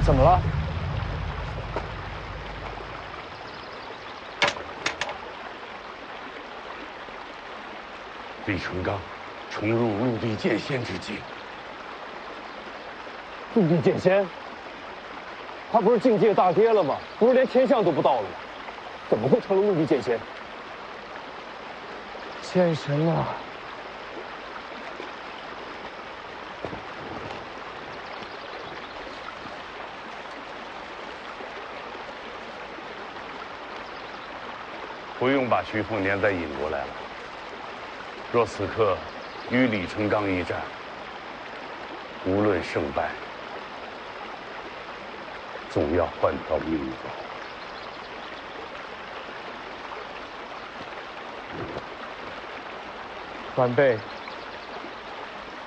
怎么了？李成刚重入陆地剑仙之境。陆地剑仙？他不是境界大跌了吗？不是连天象都不到了吗？怎么会成了陆地剑仙？剑神啊！不用把徐凤年再引过来了。若此刻与李成刚一战，无论胜败，总要换条命走。晚辈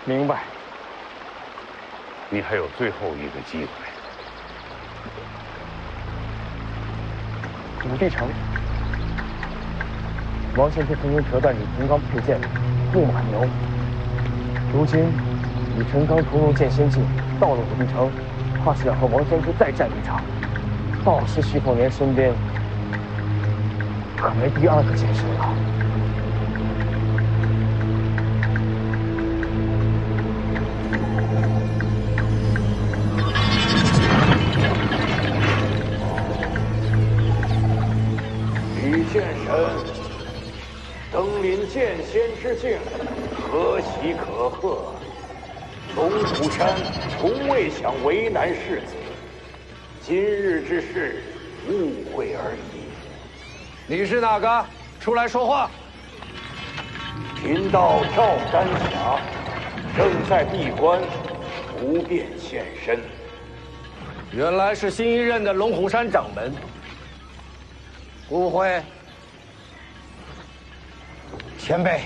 明白。你还有最后一个机会。武帝城，王先生曾经折断李成刚佩剑的木马牛。如今李成刚重入剑仙境，到了武帝城，怕是要和王先生再战一场。到时徐凤年身边可没第二个剑神了。李剑神登临剑仙之境，何其可贺！龙虎山从未想为难世子，今日之事，误会而已。你是哪个？出来说话！贫道赵丹霞正在闭关，不便现身。原来是新一任的龙虎山掌门。误会。前辈，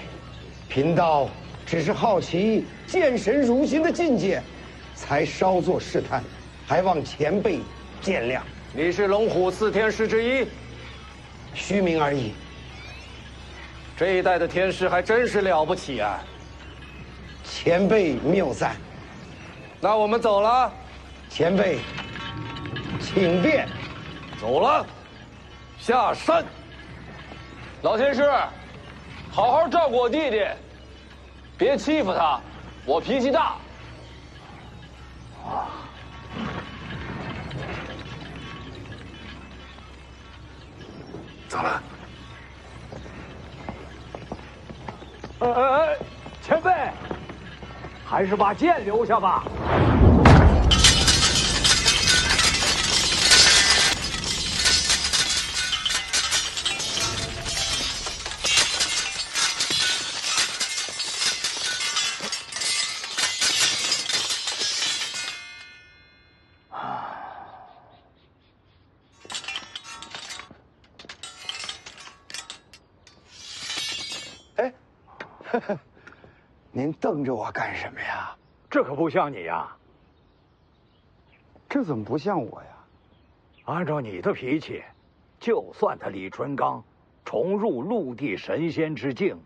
贫道只是好奇剑神如今的境界，才稍作试探，还望前辈见谅。你是龙虎四天师之一，虚名而已。这一代的天师还真是了不起啊！前辈谬赞。那我们走了。前辈，请便。走了。下山。老天师，好好照顾我弟弟，别欺负他，我脾气大。走了。前辈，还是把剑留下吧。您瞪着我干什么呀？这可不像你呀！这怎么不像我呀？按照你的脾气，就算他李纯刚重入陆地神仙之境，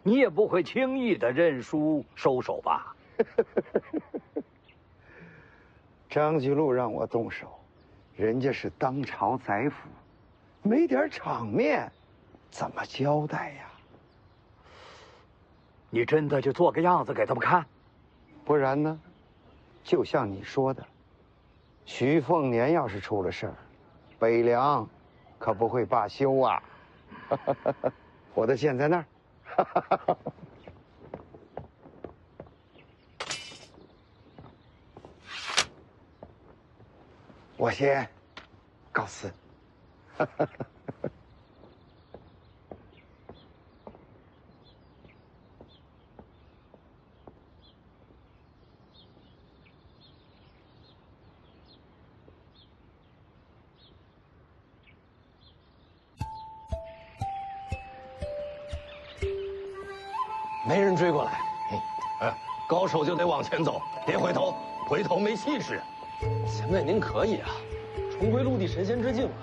你也不会轻易的认输收手吧？张居禄让我动手，人家是当朝宰辅，没点场面，怎么交代呀？你真的就做个样子给他们看？不然呢？就像你说的，徐凤年要是出了事儿，北凉可不会罢休啊！我的剑在那儿。我先告辞。没人追过来。高手就得往前走，别回头，回头没气势。前辈您可以啊，重归陆地神仙之境了。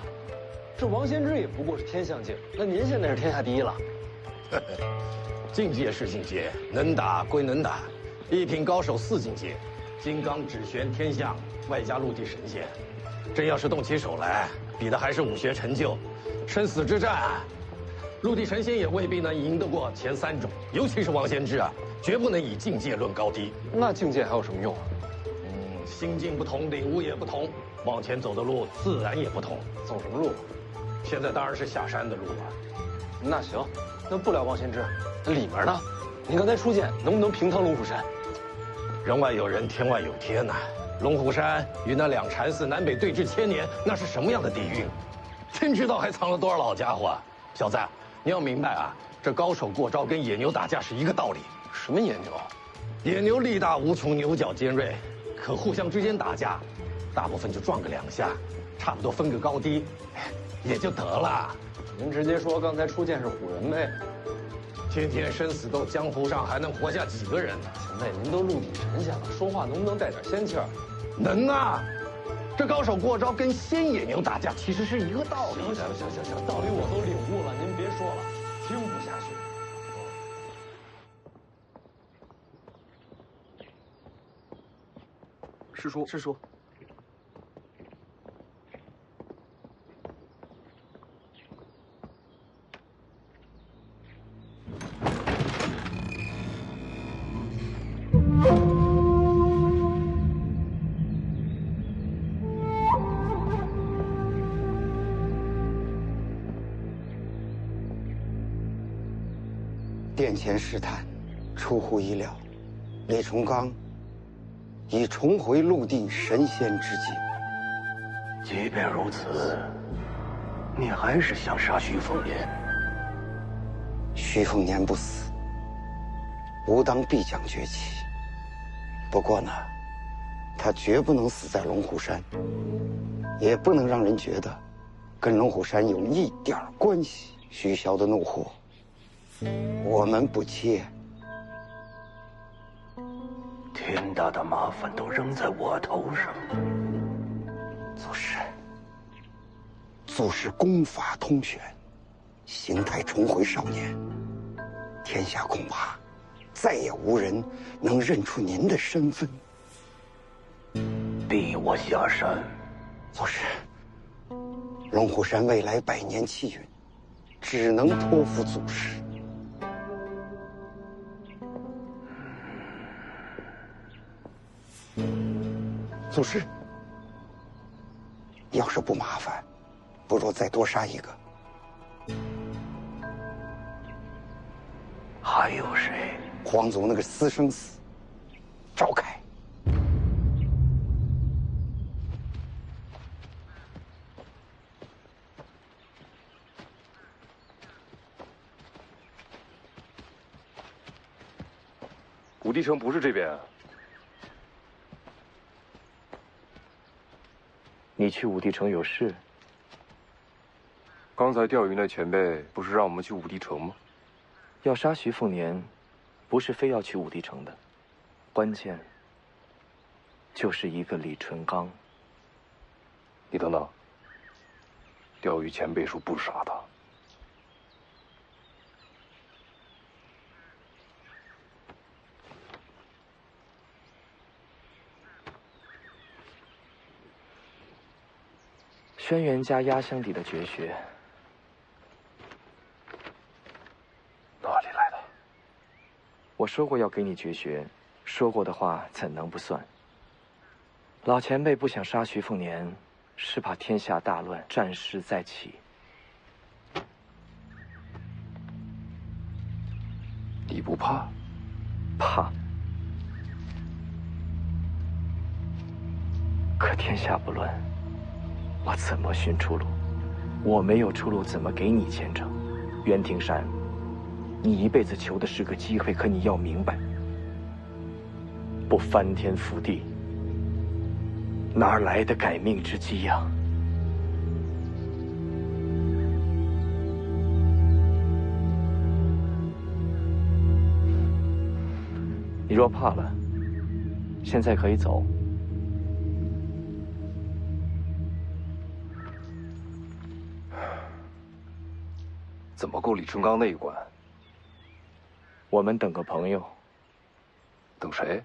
这王仙芝也不过是天象境，那您现在是天下第一了。境界是境界，能打归能打，一品高手4境界，金刚指玄天下，外加陆地神仙，真要是动起手来，比的还是武学成就。生死之战，陆地神仙也未必能赢得过前3种，尤其是王仙芝啊，绝不能以境界论高低。那境界还有什么用啊？心境不同，领悟也不同，往前走的路自然也不同。走什么路？现在当然是下山的路了。那行，那不聊王仙芝，那里面呢？你刚才初见，能不能平趟龙虎山？人外有人，天外有天呐。龙虎山与那两禅寺南北对峙1000年，那是什么样的底蕴？天知道还藏了多少老家伙啊！小子，你要明白啊，这高手过招跟野牛打架是一个道理。什么野牛？野牛力大无穷，牛角尖锐，可互相之间打架，大部分就撞个2下，差不多分个高低，也就得了。您直接说刚才初见是唬人呗。天天生死斗，江湖上还能活下几个人呢？前辈，您都陆地神仙了，说话能不能带点仙气儿？能啊！这高手过招跟仙野牛打架其实是一个道理的。行，道理我都领悟了，您别说了，听不下去。师叔。殿前试探，出乎意料，李崇刚已重回陆地神仙之境。即便如此，你还是想杀徐凤年？徐凤年不死，吾当必将崛起。不过呢，他绝不能死在龙虎山，也不能让人觉得跟龙虎山有一点关系。徐骁的怒火，我们不接。天大的麻烦都扔在我头上。祖师功法通玄，形态重回少年，天下恐怕再也无人能认出您的身份。逼我下山。祖师，龙虎山未来100年气运，只能托付祖师。祖师，要是不麻烦，不如再多杀一个。还有谁？皇族那个私生子，赵凯。武帝城不是这边啊。你去武帝城有事？刚才钓鱼那前辈不是让我们去武帝城吗？要杀徐凤年，不是非要去武帝城的，关键就是一个李淳刚。你等等，钓鱼前辈说不杀他。轩辕家压箱底的绝学，哪里来的？我说过要给你绝学，说过的话怎能不算？老前辈不想杀徐凤年，是怕天下大乱，战事再起。你不怕？怕。可天下不乱，我怎么寻出路？我没有出路，怎么给你前程？袁庭山，你一辈子求的是个机会，可你要明白，不翻天覆地，哪来的改命之机呀？你若怕了，现在可以走。怎么过李淳刚那一关？我们等个朋友。等谁？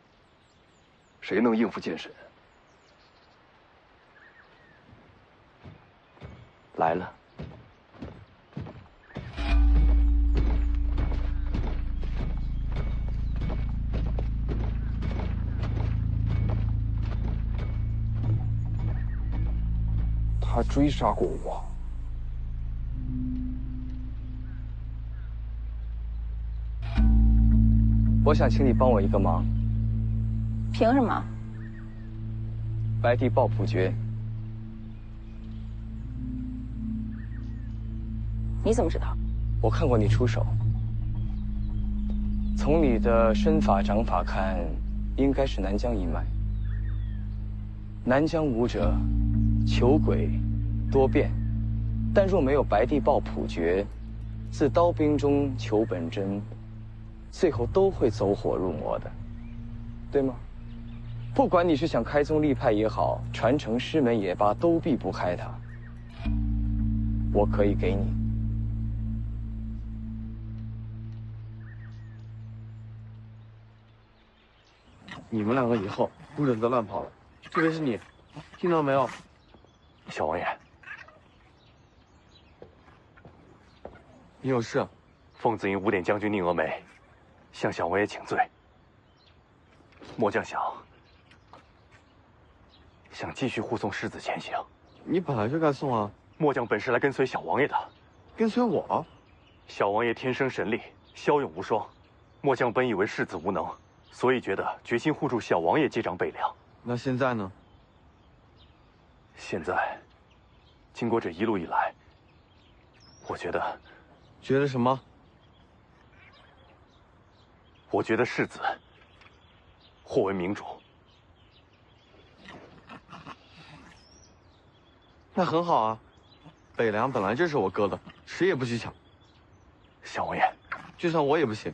谁能应付剑神？来了。他追杀过我。我想请你帮我一个忙。凭什么？白帝抱朴诀。你怎么知道？我看过你出手。从你的身法掌法看，应该是南疆一脉。南疆武者，求诡多变，但若没有白帝抱朴诀，自刀兵中求本真，最后都会走火入魔的，对吗？不管你是想开宗立派也好，传承师门也罢，都避不开它。我可以给你。你们两个以后不准再乱跑了，特别是你，听到没有？小王爷，你有事？奉子营五典将军宁峨眉向小王爷请罪。末将想继续护送世子前行。你本来就该送啊！末将本是来跟随小王爷的。跟随我？小王爷天生神力，骁勇无双。末将本以为世子无能，所以决心护住小王爷接掌北凉。那现在呢？现在，经过这一路以来，我觉得什么？我觉得世子或为明主。那很好啊，北凉本来就是我哥的，谁也不许抢。小王爷，就算我也不行。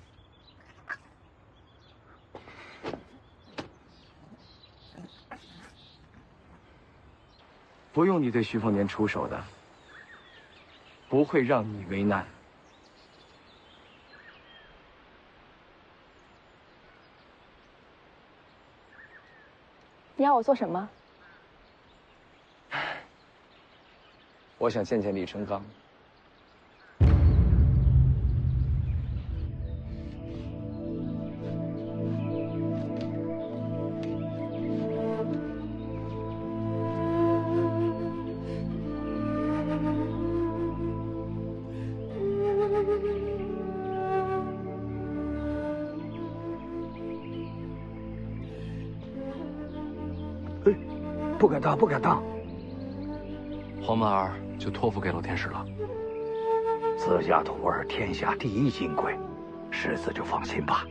不用你对徐凤年出手的，不会让你为难。你要我做什么？我想见见李成刚。不敢当，不敢当。黄满儿就托付给老天师了。自家徒儿天下第一金贵，世子就放心吧。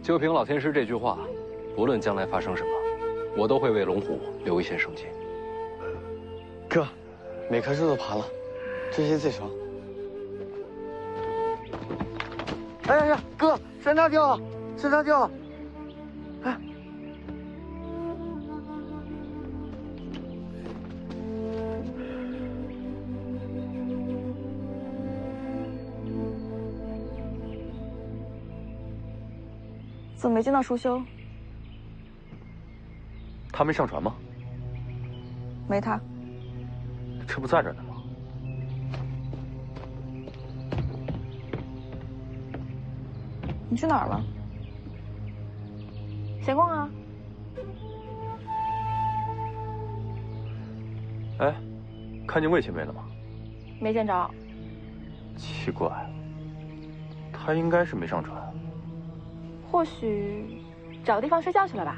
就凭老天师这句话，无论将来发生什么，我都会为龙虎留一线生机。哥，每棵树都爬了，这些最熟。哎呀，哥，山楂掉了，山楂掉了！哎。怎么没见到舒修？他没上船吗？没他。这不在这呢吗？你去哪儿了？闲逛啊。哎，看见魏前辈了吗？没见着。奇怪，他应该是没上船。或许找个地方睡觉去了吧。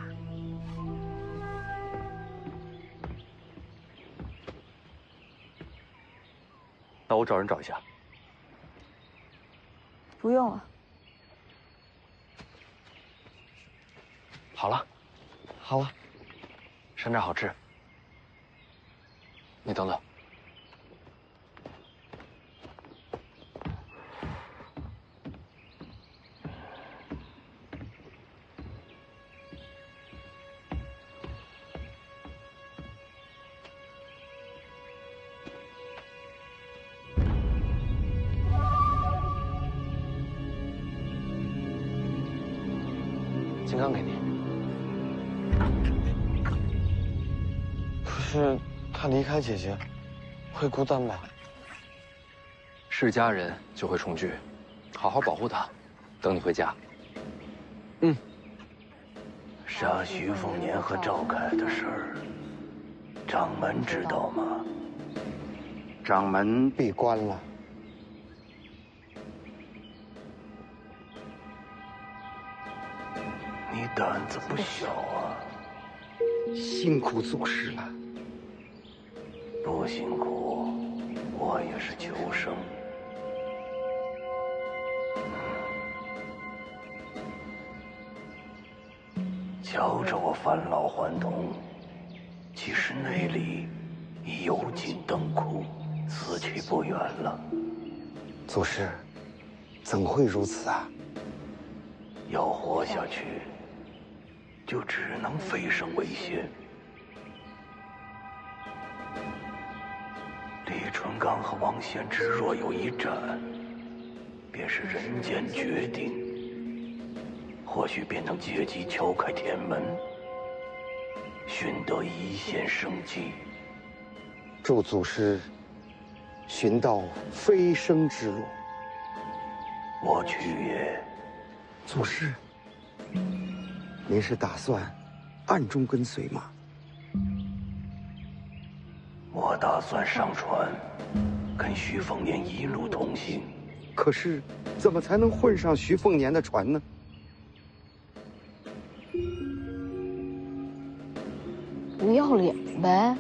那我找人找一下。不用了。好了，好了，山楂好吃。你等等。金刚给你。是他离开姐姐，会孤单吧？是家人就会重聚，好好保护他，等你回家。杀徐凤年和赵凯的事儿，掌门知道吗？掌门闭关了。你胆子不小啊！辛苦祖师了。不辛苦，我也是求生。瞧着我返老还童，其实内里已油尽灯枯，死去不远了。祖师，怎会如此啊？要活下去，就只能飞升为仙。李淳刚和王献之若有一战，便是人间决定，或许便能借机敲开天门，寻得一线生机。祝祖师寻到飞升之路。我去也。祖师，您是打算暗中跟随吗？我打算上船，跟徐凤年一路同行。可是，怎么才能混上徐凤年的船呢？不要脸呗！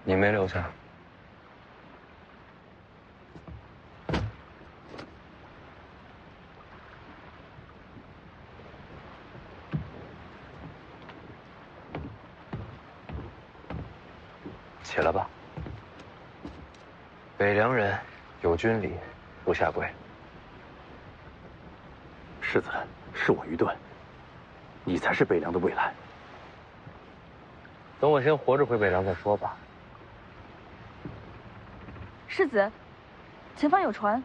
你没留下。起来吧。北凉人有军礼，不下跪。世子，是我愚钝，你才是北凉的未来。等我先活着回北凉再说吧。世子，前方有船。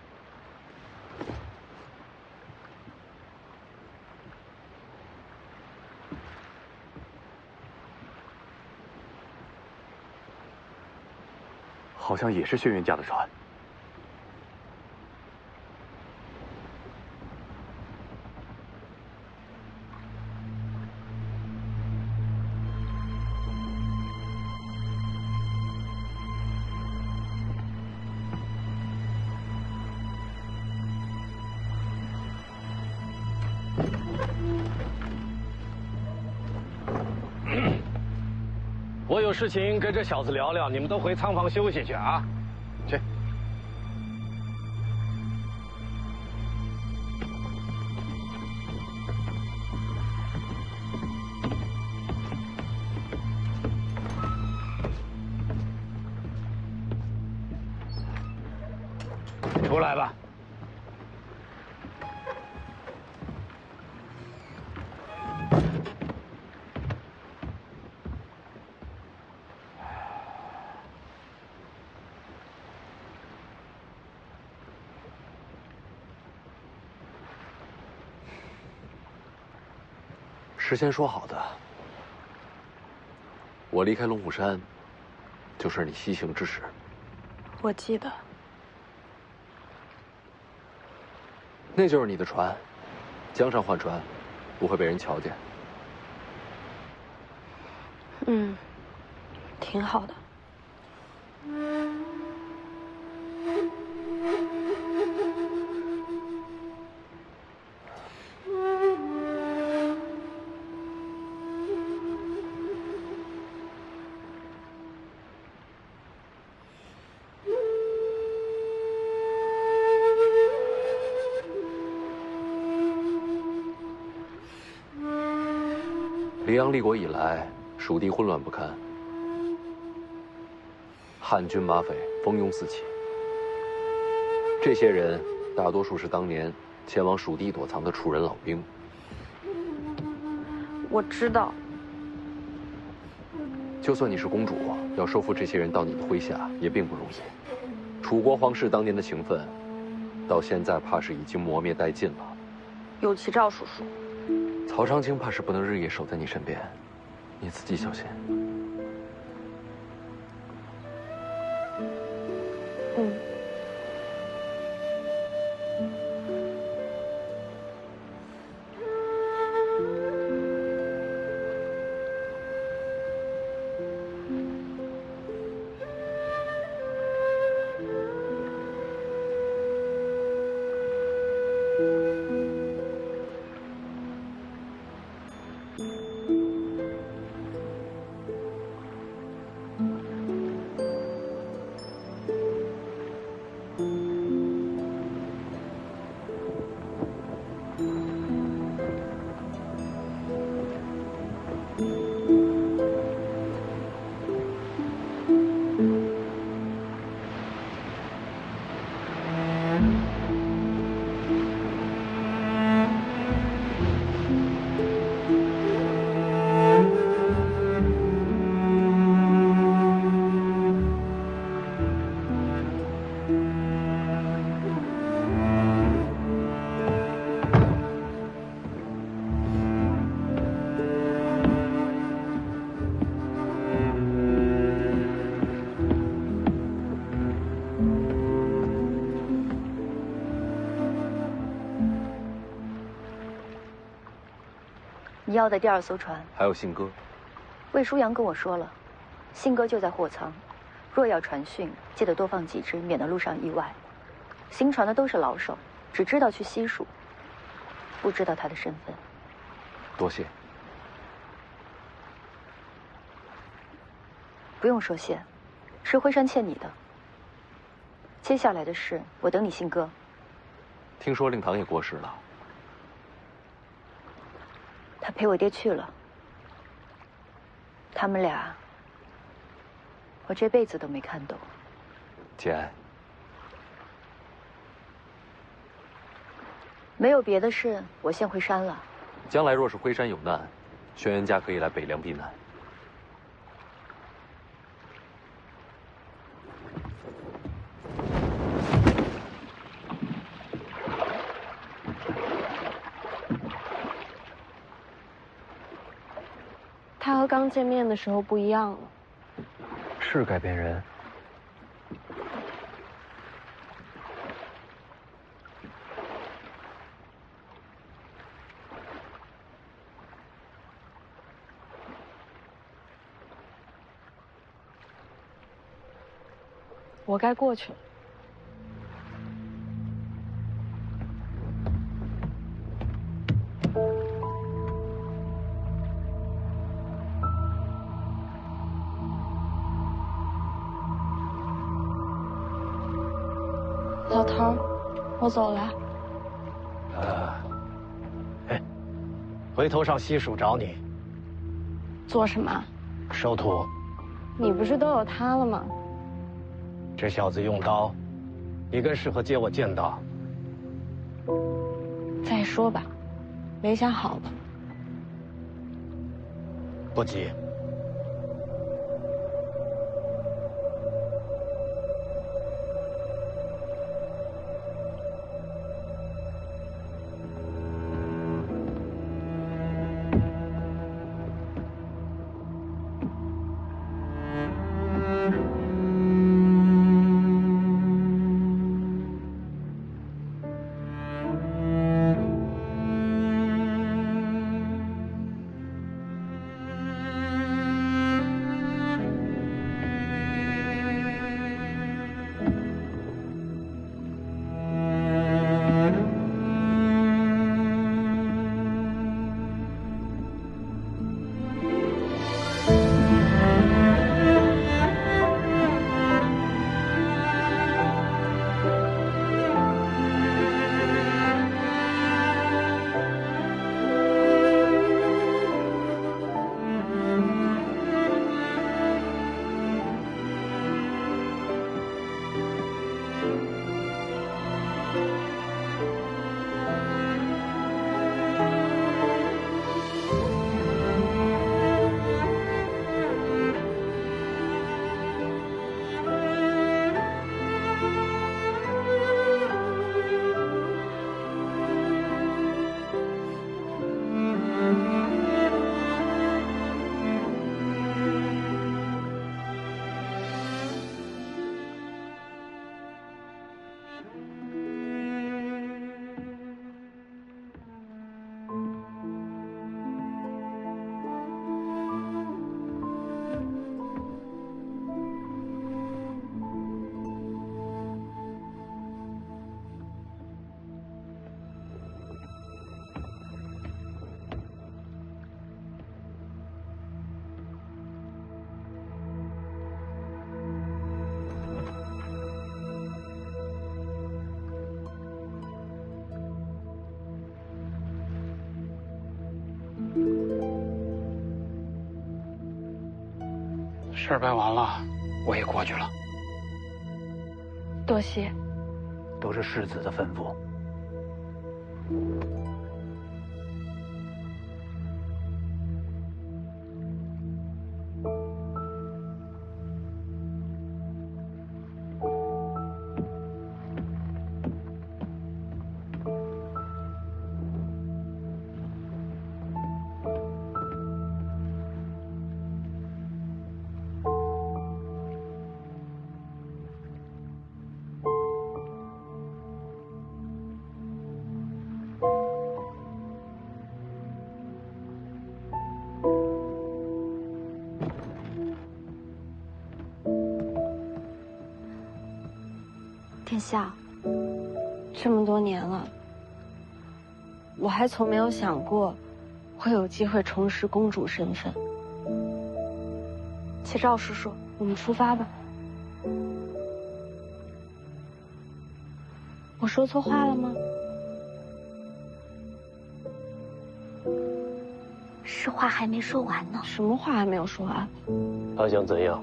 好像也是轩辕家的船。我有事情跟这小子聊聊，你们都回仓房休息去啊，去。出来吧。事先说好的，我离开龙虎山，就是你西行之时。我记得。那就是你的船，江上换船，不会被人瞧见。嗯，挺好的。黎阳立国以来，蜀地混乱不堪，汉军马匪蜂拥四起。这些人大多数是当年前往蜀地躲藏的楚人老兵。我知道。就算你是公主，要收服这些人到你的麾下，也并不容易。楚国皇室当年的情分，到现在怕是已经磨灭殆尽了。有其赵叔叔，曹长青怕是不能日夜守在你身边，你自己小心。嗯。你要的第2艘船还有信鸽。魏舒阳跟我说了，信鸽就在货舱，若要传讯，记得多放几只，免得路上意外。行船的都是老手，只知道去西蜀，不知道他的身份。多谢。不用说谢，是辉山欠你的。接下来的事，我等你信鸽。听说令堂也过世了。他陪我爹去了，他们俩，我这辈子都没看懂。节哀。没有别的事，我先回山了。将来若是辉山有难，轩辕家可以来北凉避难。他和刚见面的时候不一样了，是改变人。我该过去了。老头儿，我走了。回头上西蜀找你。做什么？收徒。你不是都有他了吗？这小子用刀，你更适合接我剑道。再说吧，没想好吧？不急。事儿办完了，我也过去了。多谢。都是世子的吩咐。殿下，这么多年了，我还从没有想过会有机会重拾公主身份。启诏叔叔，我们出发吧。我说错话了吗？是话还没说完呢。什么话还没有说完？他想怎样？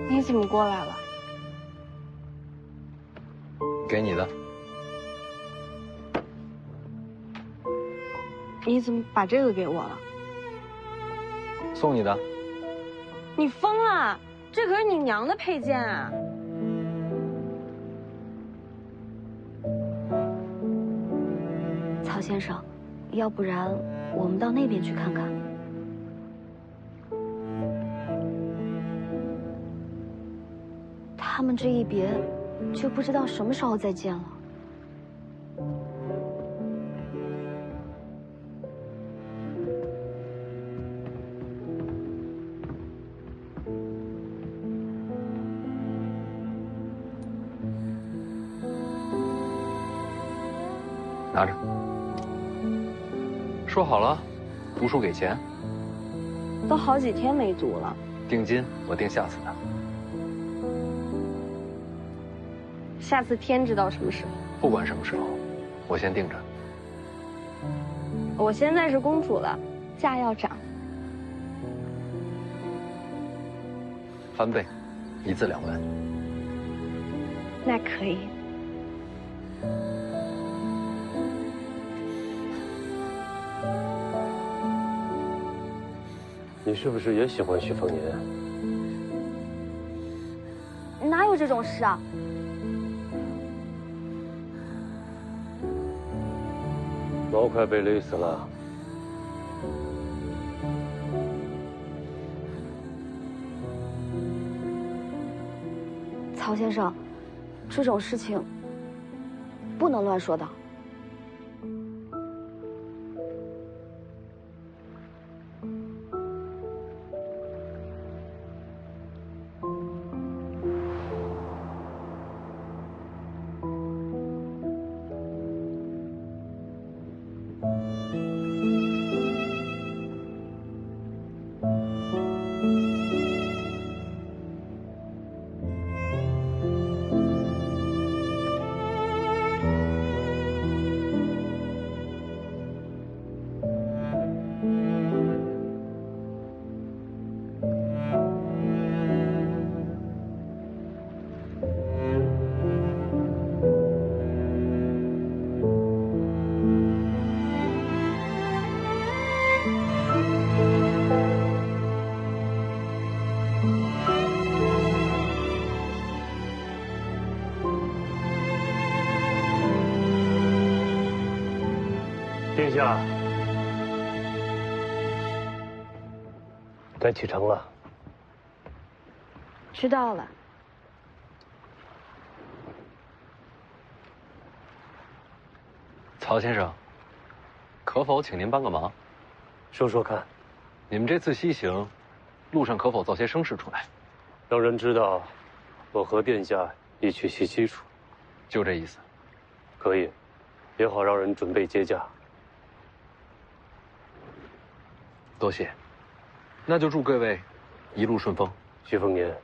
你怎么过来了？给你的。你怎么把这个给我了？送你的。你疯了！这可是你娘的佩剑啊！曹先生，要不然我们到那边去看看。他们这一别，就不知道什么时候再见了。拿着。说好了，读书给钱。都好几天没读了。定金我定下次的。下次天知道什么时候。不管什么时候，我先定着。我现在是公主了，价要涨。翻倍，1字2文。那可以。你是不是也喜欢徐凤年？哪有这种事啊？毛快被勒死了。曹先生，这种事情不能乱说的。下，该启程了。知道了。曹先生，可否请您帮个忙？说说看，你们这次西行，路上可否造些声势出来，让人知道我和殿下一去西西楚？就这意思。可以，也好让人准备接驾。多谢，那就祝各位一路顺风。徐凤年，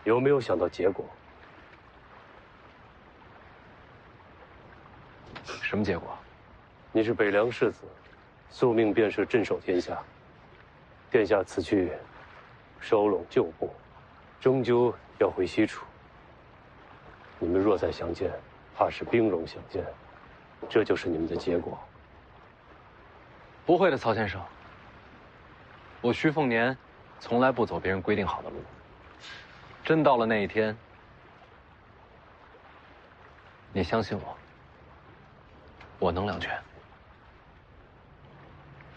有没有想到结果？什么结果？你是北凉世子，宿命便是镇守天下。殿下此去，收拢旧部，终究要回西楚。你们若再相见，怕是兵戎相见，这就是你们的结果。不会的，曹先生。我徐凤年从来不走别人规定好的路。真到了那一天，你相信我，我能两全。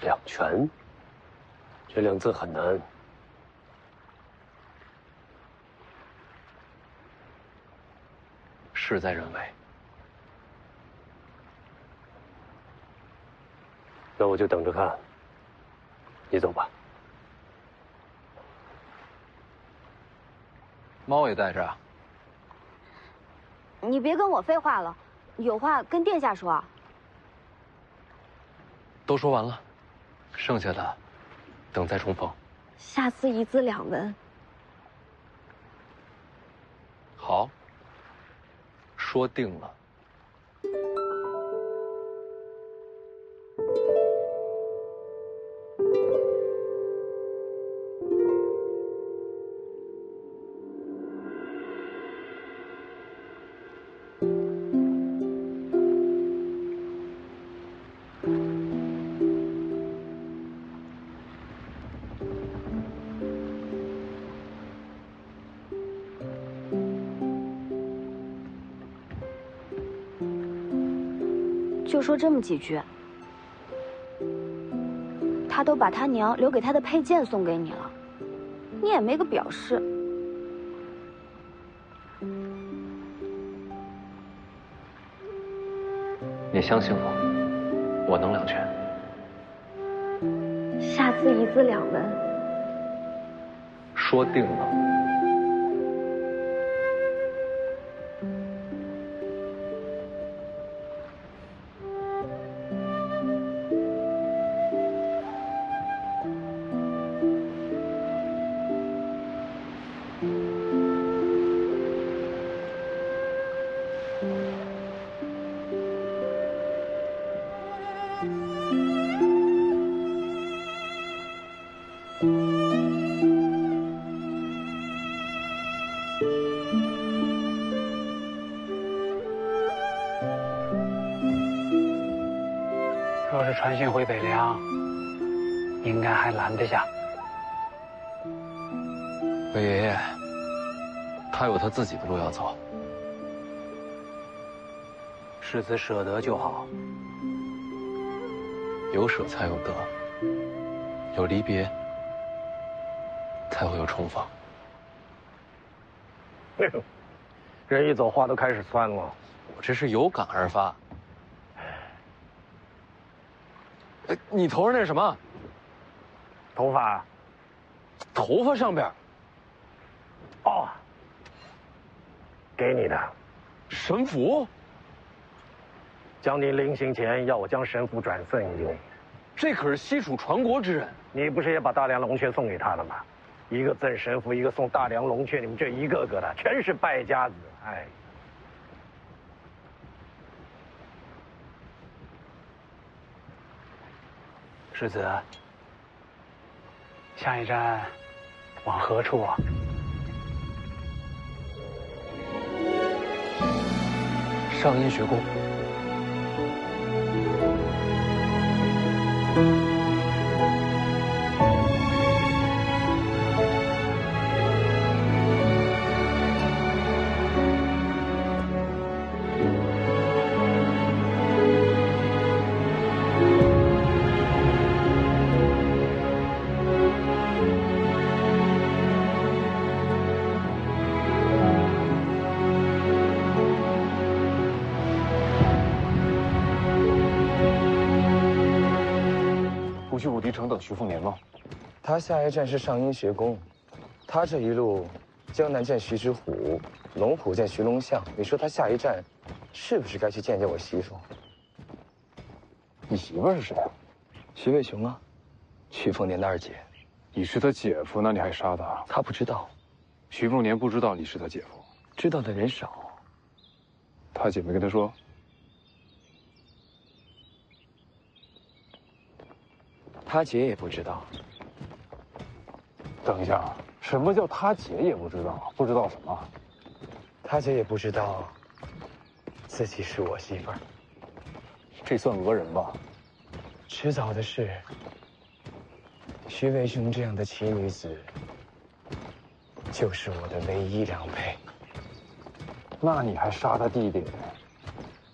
两全，这两字很难。事在人为。那我就等着看。你走吧。猫也带着啊。你别跟我废话了，有话跟殿下说。都说完了，剩下的等再重逢。下次一字两文。好，说定了。就说这么几句，他都把他娘留给他的佩剑送给你了，你也没个表示。你相信我，我能两全。下次一字两文。说定了。若是传讯回北凉，应该还拦得下。北爷爷，他有他自己的路要走。世子舍得就好。有舍才有得，有离别才会有重逢。人一走，话都开始酸了。我这是有感而发。你头上那是什么？头发。头发上边。哦，给你的。神符。将军临行前要我将神符转赠给你。这可是西楚传国之人。你不是也把大梁龙雀送给他了吗？一个赠神符，一个送大梁龙雀，你们这一个个的全是败家子，哎。世子，下一站往何处啊？上阴学宫。迪城等徐凤年吗？他下一站是上阴学宫，他这一路江南见徐知虎，龙虎见徐龙象，你说他下一站是不是该去见见我媳妇？你媳妇是谁啊？徐渭雄啊，徐凤年的二姐。你是他姐夫，那你还杀他？他不知道。徐凤年不知道你是他姐夫，知道的人少。他姐没跟他说？他姐也不知道。等一下，什么叫他姐也不知道？不知道什么？他姐也不知道自己是我媳妇儿。这算讹人吧？迟早的事。徐渭雄这样的奇女子，就是我的唯一良配。那你还杀他弟弟？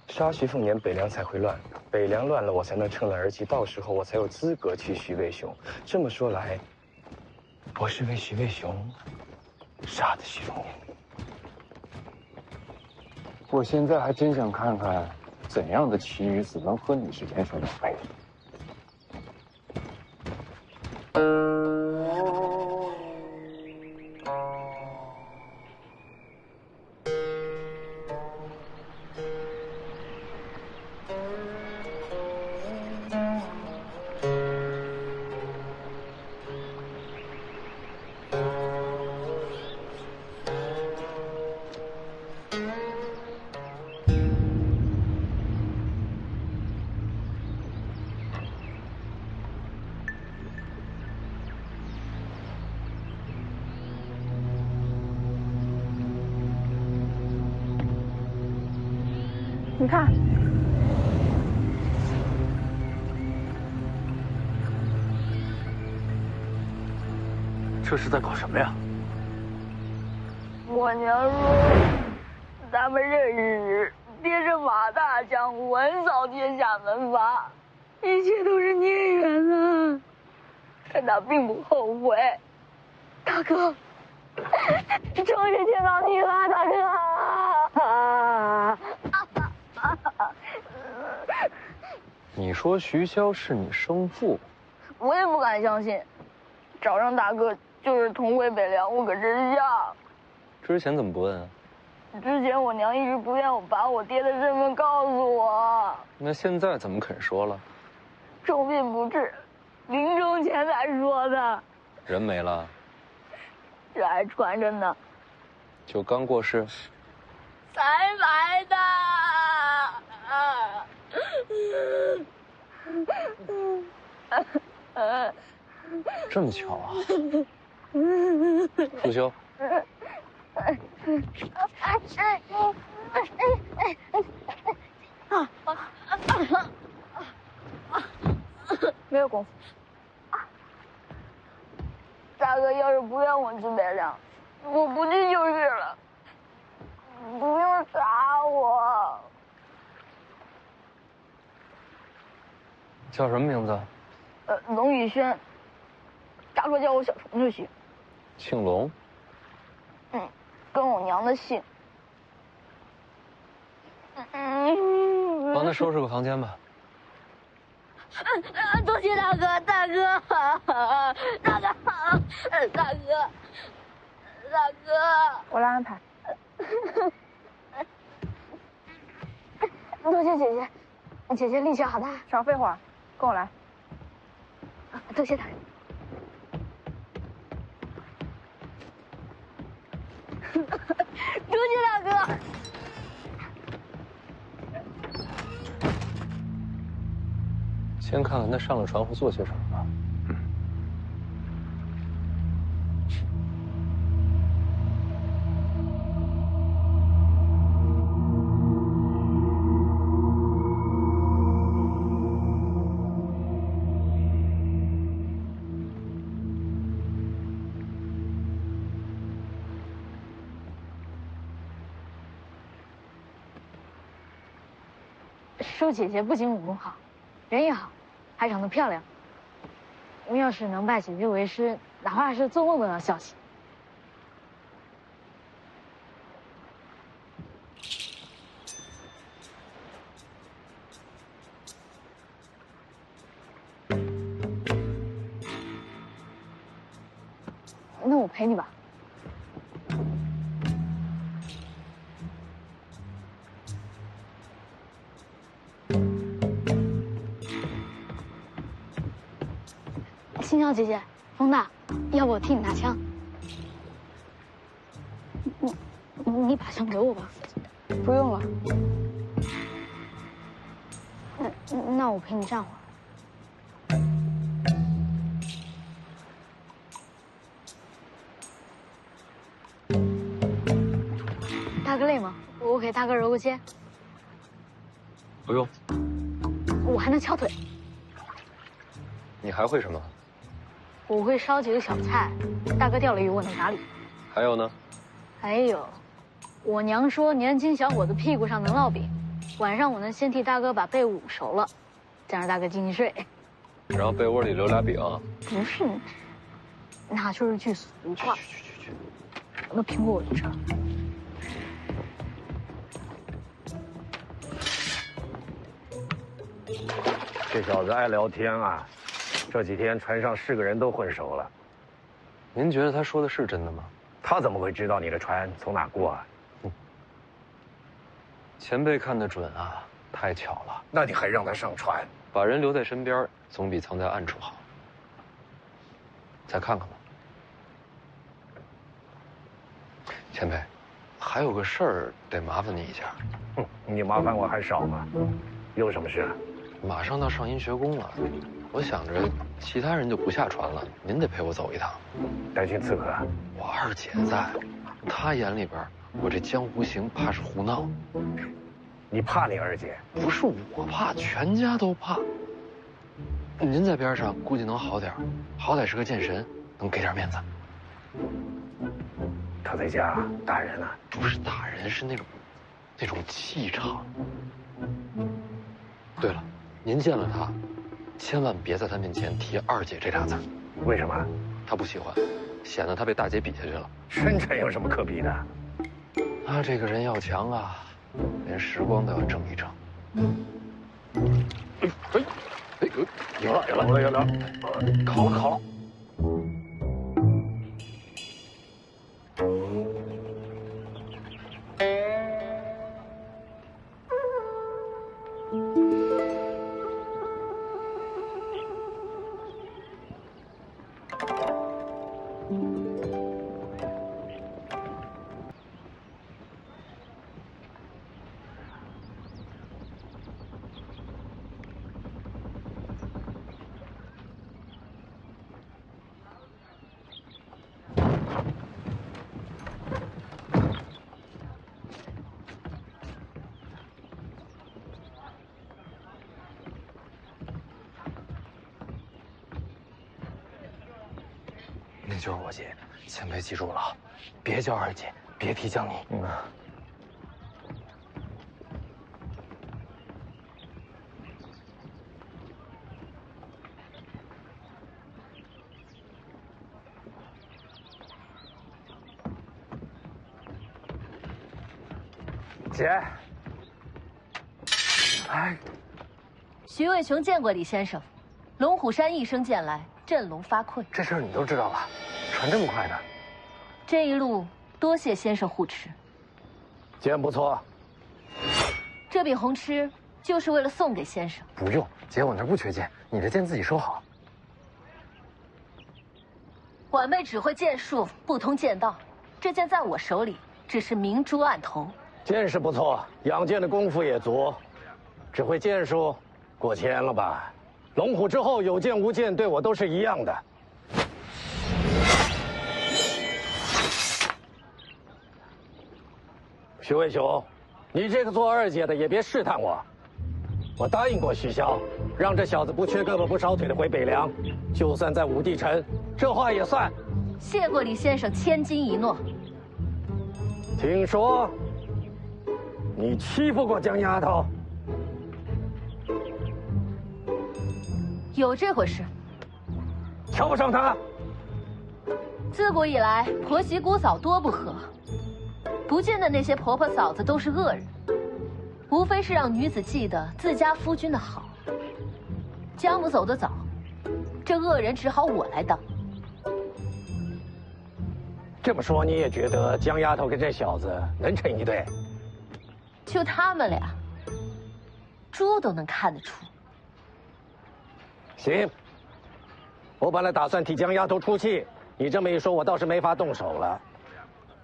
杀徐凤年，北凉才会乱。北凉乱了，我才能趁乱而起，到时候我才有资格去徐渭雄。这么说来，我是为徐渭雄杀的徐凤年。我现在还真想看看，怎样的奇女子能和你是天生良配。你看，这是在搞什么呀？我娘说，咱们认识时，爹是马大将军，横扫天下门阀，一切都是孽缘啊！但他并不后悔。大哥，终于见到你了，大哥！你说徐骁是你生父？我也不敢相信，找上大哥就是同回北凉，我可真像。之前怎么不问啊？之前我娘一直不愿我把我爹的身份告诉我。那现在怎么肯说了？重病不治，临终前才说的。人没了？这还传着呢。就刚过世？才来的。这么巧啊！傅修。没有功夫。大哥要是不愿我去北凉，我不去就是了。不用杀我。叫什么名字？龙宇轩。大哥叫我小虫就行。姓龙。嗯，跟我娘的姓。帮他收拾个房间吧。多谢大哥，大哥，大哥，大哥，大哥，我来安排。多谢姐姐，姐姐力气好大。少废话，跟我来。多谢大哥。多谢大哥。先看看他上了船会做些什么吧。舒姐姐不仅武功好，人也好，还长得漂亮。我们要是能拜姐姐为师，哪怕是做梦都要笑醒。陪你吧。青椒姐姐，风大，要不我替你拿枪？你把枪给我吧。不用了。那我陪你站会儿。大哥累吗？我给大哥揉个肩。不用。我还能敲腿。你还会什么？我会烧几个小菜，大哥钓了鱼我能打理。还有呢？还有，我娘说年轻小伙子屁股上能烙饼，晚上我能先替大哥把被捂熟了，再让大哥进去睡。然后被窝里留俩饼。不是，那就是句俗话。那苹果我就吃了。这小子爱聊天啊。这几天船上是个人都混熟了，您觉得他说的是真的吗？他怎么会知道你的船从哪过啊？前辈看得准啊，太巧了。那你还让他上船？把人留在身边，总比藏在暗处好。再看看吧。前辈，还有个事儿得麻烦你一下。你麻烦我还少吗？有什么事？马上到上阴学宫了。我想着其他人就不下船了，您得陪我走一趟。担心刺客？我二姐在，她眼里边我这江湖行怕是胡闹。你怕你二姐？不是我怕，全家都怕。您在边上估计能好点，好歹是个剑神，能给点面子。他在家打人啊？不是打人，是那种气场。对了，您见了他。千万别在他面前提二姐这俩字。为什么？他不喜欢，显得他被大姐比下去了。深沉有什么可比的？他这个人要强啊，连时光都要争一争。有了，烤了。那就是我姐，前辈记住了，别叫二姐，别提江宁。姐，哎，徐渭雄见过李先生，龙虎山一声剑来，振聋发聩。这事儿你都知道了，传这么快的？这一路多谢先生护持。剑不错。这柄红螭就是为了送给先生。不用，姐，我那儿不缺剑，你的剑自己收好。晚辈只会剑术，不通剑道，这剑在我手里只是明珠暗投。剑是不错，养剑的功夫也足，只会剑术，过谦了吧？龙虎之后有剑无剑，对我都是一样的。徐渭雄，你这个做二姐的也别试探我。我答应过徐骁，让这小子不缺胳膊不少腿的回北凉，就算在武帝城，这话也算。谢过李先生千金一诺。听说你欺负过江丫头？有这回事？瞧不上她？自古以来，婆媳姑嫂多不和，不见得那些婆婆嫂子都是恶人，无非是让女子记得自家夫君的好。家母走得早，这恶人只好我来当。这么说你也觉得江丫头跟这小子能成一对？就他们俩，猪都能看得出。行，我本来打算替江丫头出气，你这么一说，我倒是没法动手了。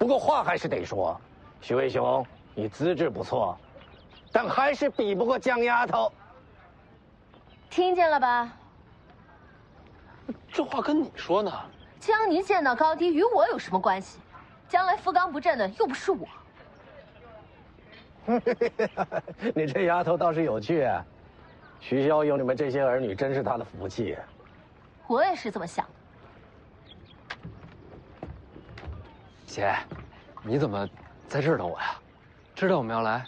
不过话还是得说，徐渭雄，你资质不错，但还是比不过江丫头。听见了吧？这话跟你说呢。江宁剑道高低与我有什么关系？将来富冈不振的又不是我。你这丫头倒是有趣啊！徐骁有你们这些儿女，真是他的福气。我也是这么想的。姐，你怎么在这儿等我呀？知道我们要来？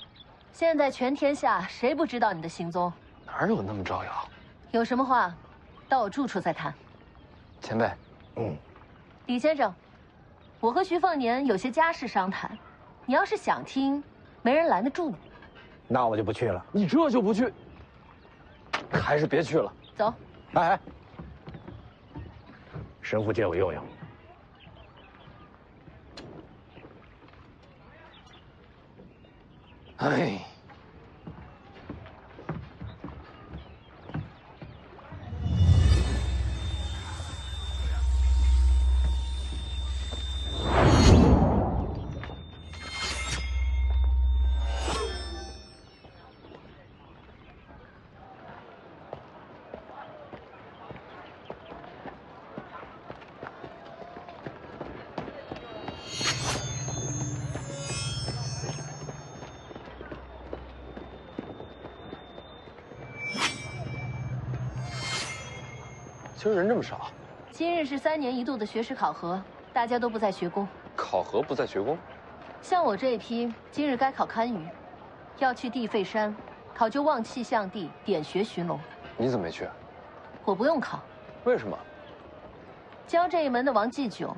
现在全天下谁不知道你的行踪？哪有那么招摇？有什么话，到我住处再谈。前辈，李先生，我和徐凤年有些家事商谈，你要是想听，没人拦得住你。那我就不去了。你这就不去？还是别去了。走。哎，神父借我用用。哎。今儿人这么少？今日是3年1度的学时考核，大家都不在学宫。考核不在学宫？像我这一批，今日该考堪舆，要去地费山考究望气象地，点穴寻龙。你怎么没去？我不用考。为什么？教这一门的王继久，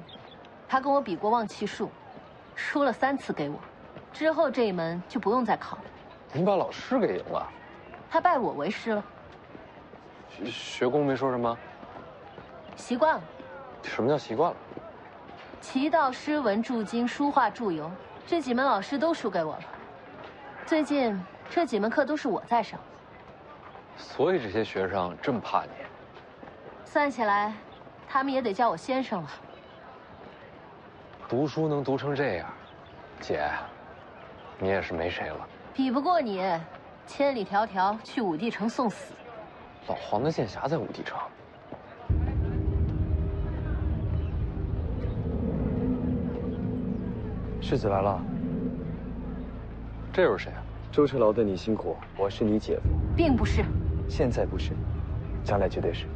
他跟我比过望气术，输了3次给我，之后这一门就不用再考了。你把老师给赢了？他拜我为师了。学宫没说什么？习惯了。什么叫习惯了？棋道、诗文、注经、书画、注游，这几门老师都输给我了。最近这几门课都是我在上。所以这些学生这么怕你？算起来，他们也得叫我先生了。读书能读成这样，姐，你也是没谁了。比不过你，千里迢迢去武帝城送死。老黄的剑侠在武帝城。世子来了。这又是谁啊？舟车劳顿你辛苦，我是你姐夫。并不是。现在不是，将来绝对是。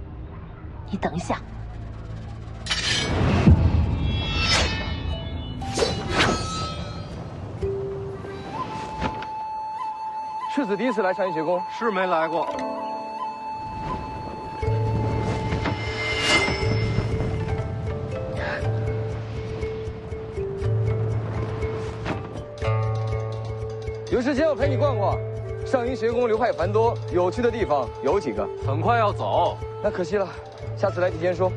你等一下。世子第一次来上医学宫，是没来过。有时间我陪你逛逛。上医学宫流派繁多，有趣的地方有几个。很快要走，那可惜了，下次来提前说。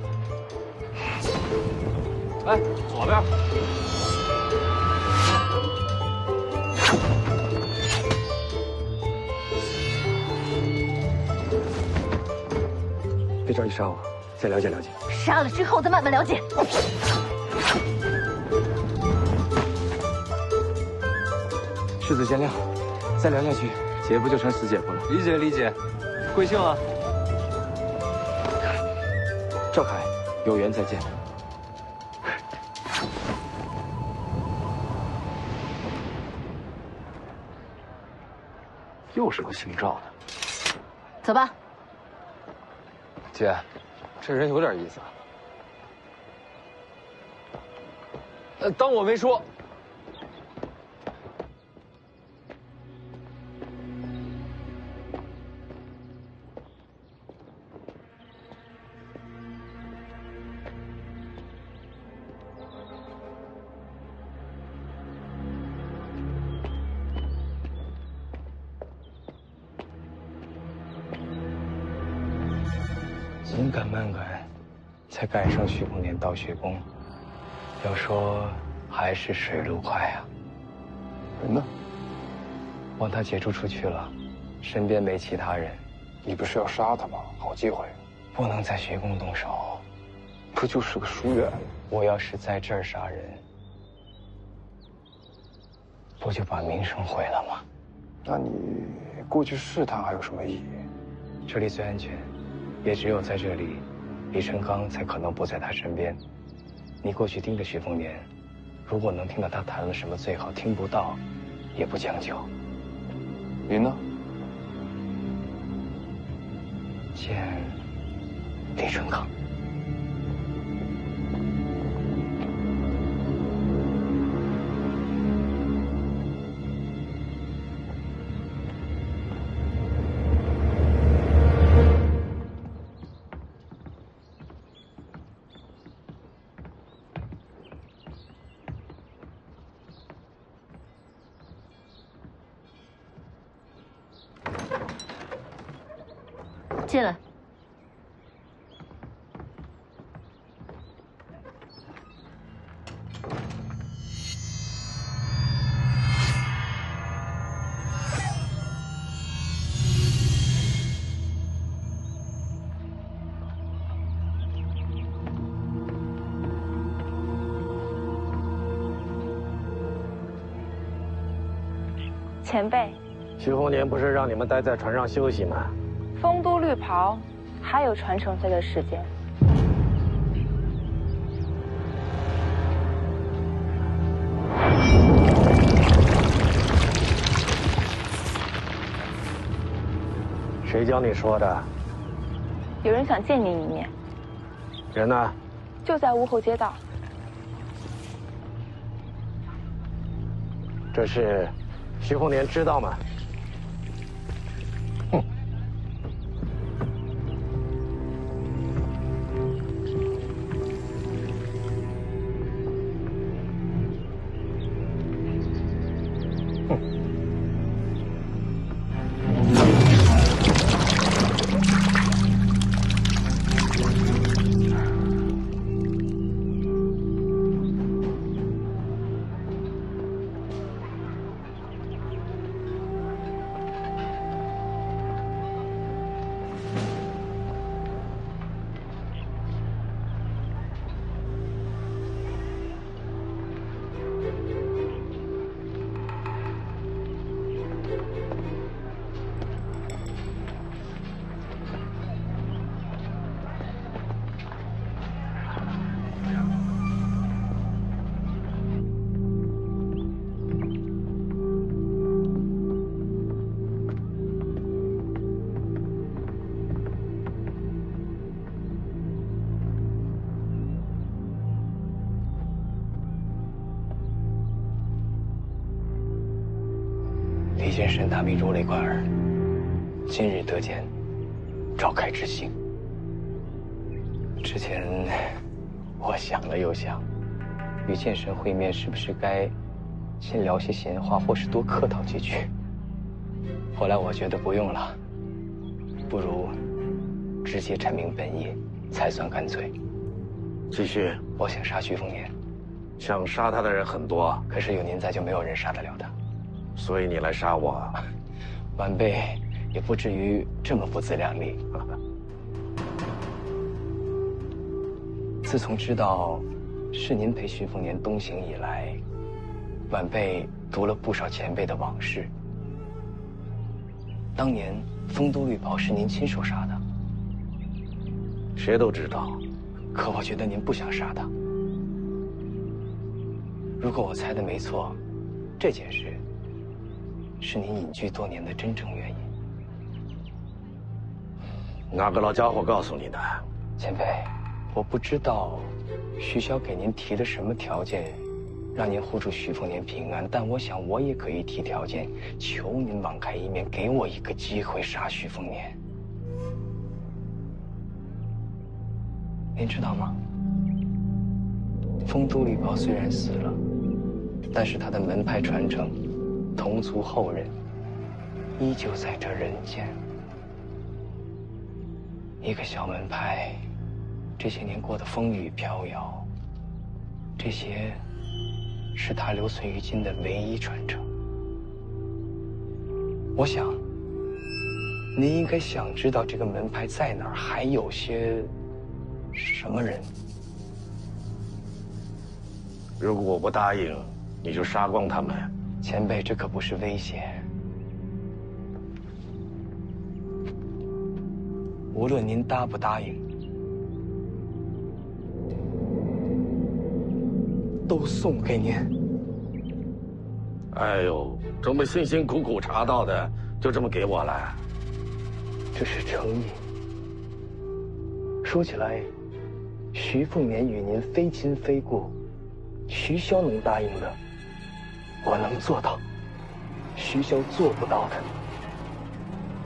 哎，左边。别着急杀我，再了解了解。杀了之后再慢慢了解。世子见谅，再聊下去，姐夫就成死姐夫了。理解理解，贵姓啊？赵凯，有缘再见。又是个姓赵的。走吧。姐，这人有点意思。当我没说。紧赶慢赶，才赶上徐凤年到学宫。要说还是水路快啊。人呢？望他解除出去了，身边没其他人。你不是要杀他吗？好机会。不能在徐公动手。不就是个疏远？我要是在这儿杀人，不就把名声毁了吗？那你过去试探还有什么意义？这里最安全，也只有在这里，李成刚才可能不在他身边。你过去盯着徐凤年，如果能听到他谈了什么最好，听不到也不将就。您呢？见李成刚。进来。前辈，徐凤年不是让你们待在船上休息吗？丰都绿袍还有传承飞的时间。谁教你说的？有人想见您一面。人呢？就在吴后街道。这事，徐凤年知道吗？李先生大名如雷贯耳，今日得见，召开之幸。之前我想了又想，与剑神会面是不是该先聊些闲话，或是多客套几句？后来我觉得不用了，不如直接阐明本意，才算干脆。继续。我想杀徐凤年，想杀他的人很多，可是有您在，就没有人杀得了他。所以你来杀我，晚辈也不至于这么不自量力。自从知道是您陪徐凤年东行以来，晚辈读了不少前辈的往事。当年丰都绿袍是您亲手杀的，谁都知道。可我觉得您不想杀他。如果我猜的没错，这件事是您隐居多年的真正原因。哪个老家伙告诉你的？前辈，我不知道徐骁给您提了什么条件，让您护住徐凤年平安，但我想我也可以提条件，求您网开一面，给我一个机会杀徐凤年。您知道吗？丰都绿袍虽然死了，但是他的门派传承、同族后人依旧在这人间。一个小门派，这些年过得风雨飘摇，这些是他留存于今的唯一传承。我想，您应该想知道这个门派在哪儿，还有些什么人。如果我不答应，你就杀光他们。前辈，这可不是威胁。无论您答不答应，都送给您。哎呦，这么辛辛苦苦查到的，就这么给我了？这是诚意。说起来，徐凤年与您非亲非故，徐骁能答应的，我能做到；徐骁做不到的，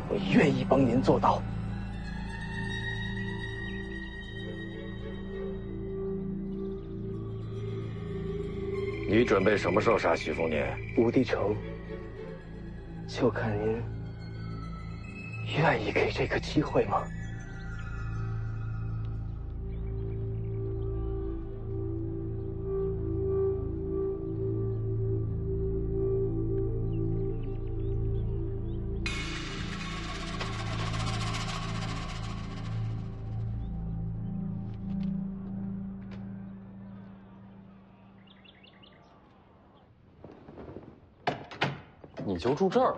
我愿意帮您做到。你准备什么时候杀徐凤年？武帝城，就看您愿意给这个机会吗？你就住这儿，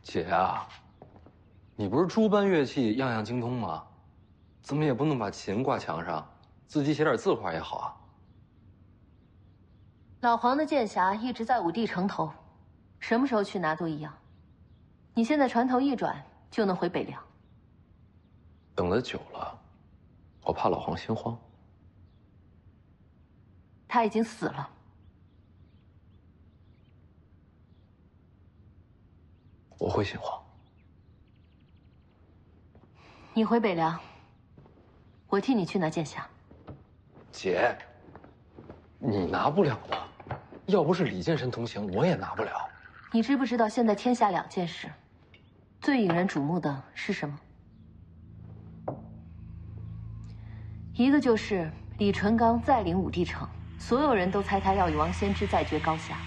姐啊，你不是诸般乐器样样精通吗？怎么也不能把琴挂墙上，自己写点字画也好啊。老黄的剑匣一直在武帝城头，什么时候去拿都一样。你现在船头一转就能回北凉。等得久了，我怕老黄心慌。他已经死了。我会心慌。你回北凉，我替你去拿剑匣。姐，你拿不了的，要不是李剑神同行，我也拿不了。你知不知道现在天下2件事，最引人瞩目的是什么？一个就是李淳罡再临武帝城，所有人都猜他要与王仙芝再决高下，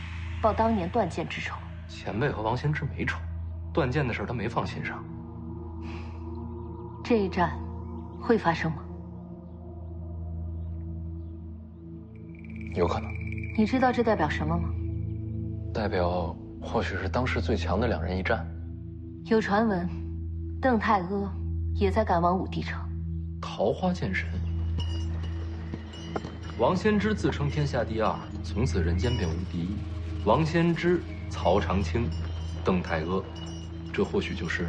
报当年断剑之仇。前辈和王仙芝没仇，断剑的事他没放心上。这一战会发生吗？有可能。你知道这代表什么吗？代表或许是当世最强的2人一战。有传闻，邓太阿也在赶往武帝城。桃花剑神，王仙芝自称天下第2，从此人间便无第一。王仙芝、曹长青、邓太阿，这或许就是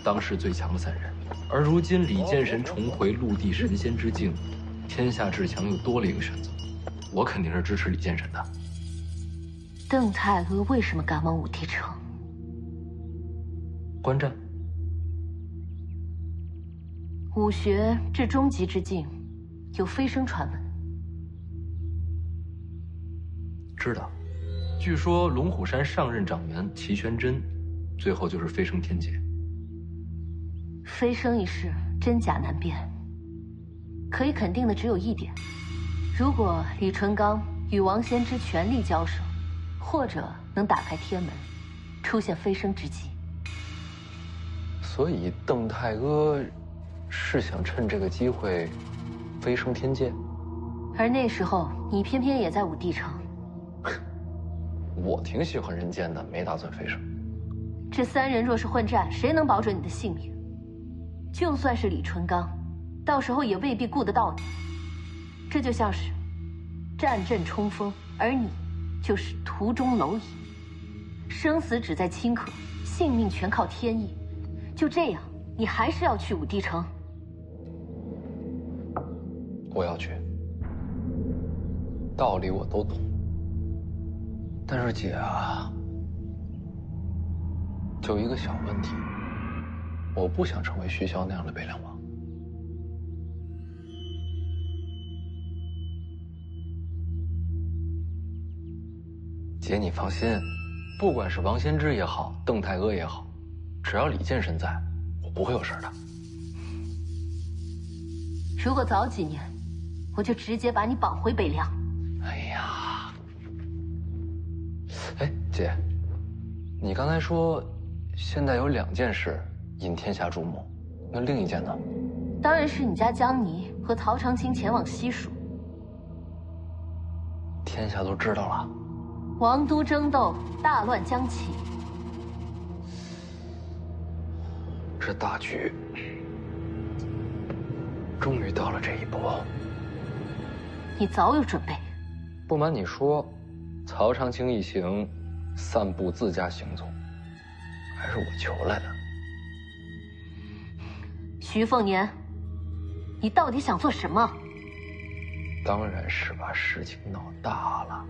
当世最强的3人。而如今李剑神重回陆地神仙之境，天下至强又多了一个选择。我肯定是支持李剑神的。邓太阿为什么赶往武帝城？观战。武学至终极之境，有飞升传闻。知道。据说龙虎山上任掌门齐玄真，最后就是飞升天界。飞升一事真假难辨，可以肯定的只有一点：如果李淳罡与王仙芝全力交手，或者能打开天门，出现飞升之机。所以邓太阿是想趁这个机会飞升天界，而那时候你偏偏也在武帝城。我挺喜欢人间的，没打算飞升。这3人若是混战，谁能保准你的性命？就算是李淳罡，到时候也未必顾得到你。这就像是战阵冲锋，而你就是途中蝼蚁，生死只在顷刻，性命全靠天意。就这样，你还是要去武帝城？我要去，道理我都懂。但是姐啊，就一个小问题，我不想成为徐骁那样的北凉王。姐，你放心，不管是王仙芝也好，邓太阿也好，只要李剑神在，我不会有事的。如果早几年，我就直接把你绑回北凉。哎，姐，你刚才说现在有2件事引天下注目，那另一件呢？当然是你家江泥和曹长青前往西蜀。天下都知道了。王都争斗，大乱将起。这大局终于到了这一步。你早有准备。不瞒你说，曹长青一行散布自家行踪，还是我求来的。徐凤年，你到底想做什么？当然是把事情闹大了。